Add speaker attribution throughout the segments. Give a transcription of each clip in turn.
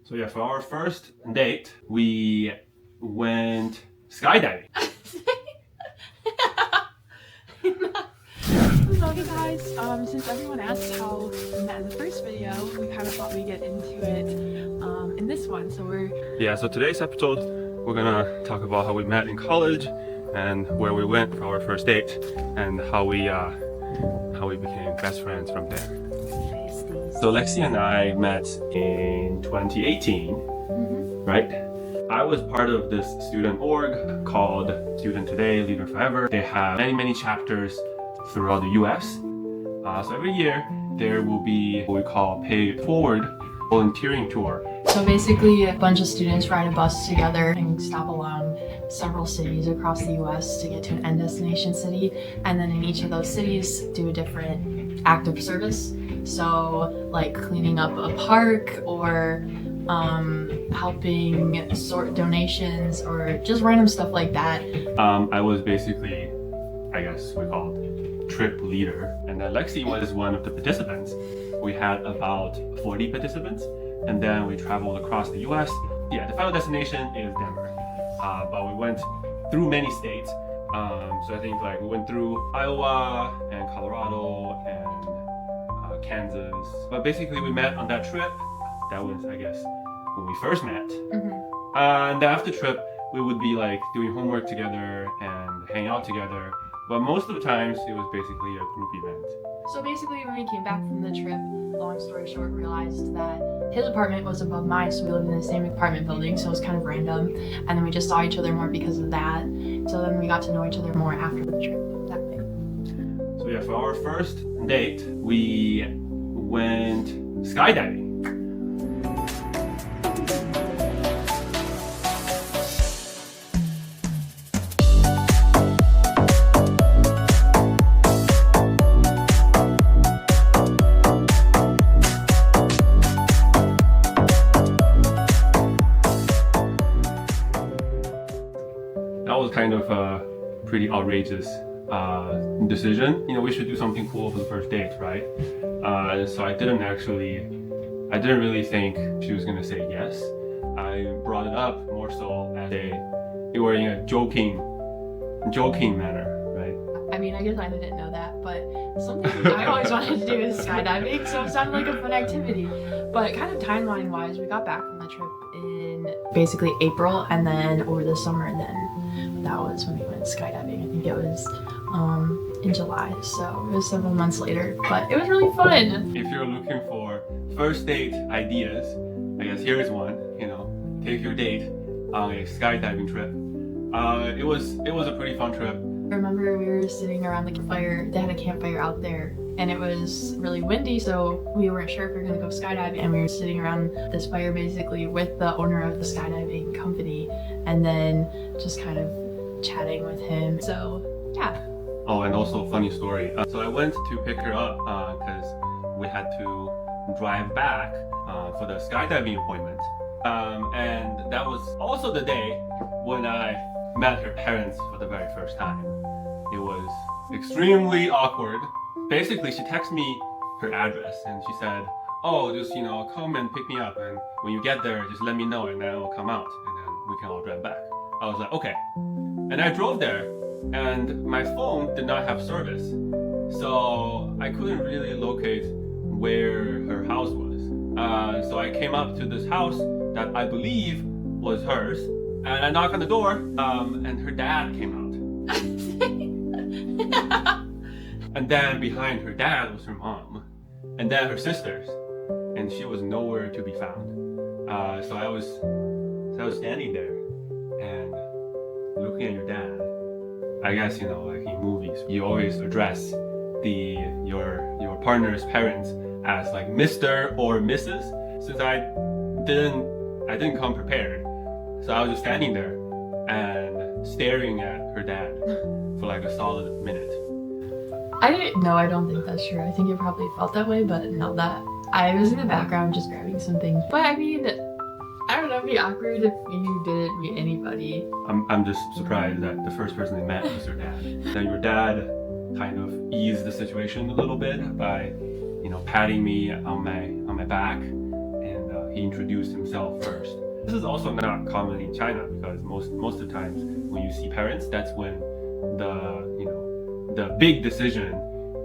Speaker 1: So yeah, for our first date, we went skydiving.
Speaker 2: So hey guys, since everyone asked how we met in the first video, we kind of thought we'd get into it in this one.
Speaker 1: So today's episode, we're gonna talk about how we met in college and where we went for our first date and how we became best friends from there. So Lexi and I met in 2018, right? I was part of this student org called Student Today, Leader Forever. They have many chapters throughout the US. So every year there will be what we call Pay It Forward volunteering tour.
Speaker 2: So basically a bunch of students ride a bus together and stop along several cities across the US to get to an end destination city, and then in each of those cities do a different act of service. So like cleaning up a park or helping sort donations or just random stuff like that.
Speaker 1: I was basically, I guess we call it trip leader, and then Lexi was one of the participants. We had about 40 participants, and then we traveled across the US. Yeah, the final destination is Denver, but we went through many states. So I think like we went through Iowa and Colorado and Kansas. But basically we met on that trip. That was, I guess, when we first met. And after the trip, we would be like doing homework together and hang out together. But most of the times it was basically a group event.
Speaker 2: So basically when we came back from the trip, long story short, realized that his apartment was above mine, so we lived in the same apartment building, so it was kind of random. And then we just saw each other more because of that. So then we got to know each other more after the trip, that way.
Speaker 1: So yeah, for our first date, we went skydiving. That was kind of a pretty outrageous decision. You know, we should do something cool for the first date, right? So I didn't really think she was gonna say yes. I brought it up more so as you were in a joking manner, right?
Speaker 2: I mean, I guess I didn't know that, but something I always wanted to do is skydiving, so it sounded like a fun activity. But kind of timeline-wise, we got back from the trip in basically April, and then over the summer, then that was when we went skydiving. I think it was in July, so it was several months later, but it was really fun.
Speaker 1: If you're looking for first date ideas, I guess here is one. You know, take your date on a skydiving trip. It was a pretty fun trip.
Speaker 2: I remember we were sitting around the campfire. They had a campfire out there, and it was really windy, so we weren't sure if we were gonna go skydiving. And we were sitting around this fire basically with the owner of the skydiving company, and then just kind of chatting with him. So yeah.
Speaker 1: Oh, and also funny story. So I went to pick her up because we had to drive back for the skydiving appointment. And that was also the day when I met her parents for the very first time. It was extremely awkward. Basically, she texted me her address and she said, oh, just, you know, come and pick me up. And when you get there, just let me know and then I'll come out and then we can all drive back. I was like, okay. And I drove there and my phone did not have service. So I couldn't really locate where her house was. So I came up to this house that I believe was hers. And I knocked on the door, and her dad came out. And then behind her dad was her mom, and then her sisters, and she was nowhere to be found. So I was standing there and looking at your dad. I guess, you know, like in movies, you always address your partner's parents as like Mr. or Mrs. Since I didn't come prepared. So I was just standing there and staring at her dad for like a solid minute.
Speaker 2: I don't think that's true. I think it probably felt that way, but not that. I was in the background just grabbing something. But I mean, I don't know, it'd be awkward if you didn't meet anybody.
Speaker 1: I'm just surprised that the first person they met was her dad. Then your dad kind of eased the situation a little bit by, you know, patting me on my back, and he introduced himself first. This is also not common in China because most of the times when you see parents, that's when the big decision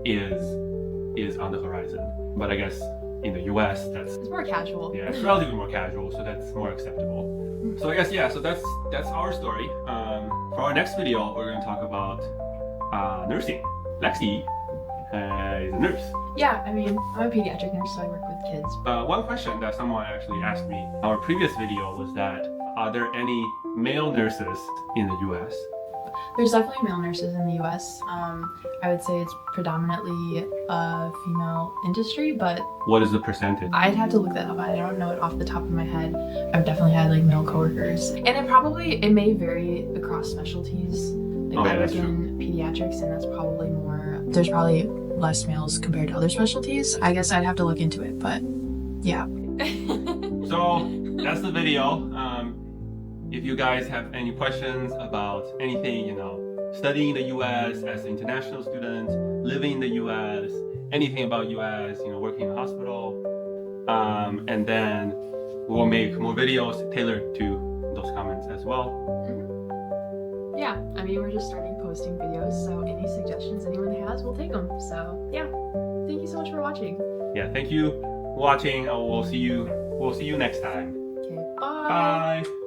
Speaker 1: is on the horizon. But I guess in the US,
Speaker 2: it's more casual.
Speaker 1: Yeah, it's relatively more casual, so that's more acceptable. So I guess so that's our story. For our next video, we're going to talk about nursing. Lexi is a nurse.
Speaker 2: Yeah, I mean, I'm a pediatric nurse, so I work with kids.
Speaker 1: One question that someone actually asked me in our previous video was that, are there any male nurses in the US?
Speaker 2: There's definitely male nurses in the US. I would say it's predominantly a female industry, but...
Speaker 1: What is the percentage?
Speaker 2: I'd have to look that up. I don't know it off the top of my head. I've definitely had like male coworkers. And it may vary across specialties. Like I work in pediatrics, and that's probably more... There's probably less males compared to other specialties. I guess I'd have to look into it, but yeah.
Speaker 1: So that's the video. If you guys have any questions about anything, studying in the US as an international student, living in the US, anything about US, working in a hospital, and then we'll make more videos tailored to those comments as well.
Speaker 2: Yeah, I mean, we're just starting posting videos, so any suggestions anyone has, we'll take them. So yeah, thank you so much for watching.
Speaker 1: Yeah, thank you for watching. We'll see you next time.
Speaker 2: Okay, bye.
Speaker 1: Bye.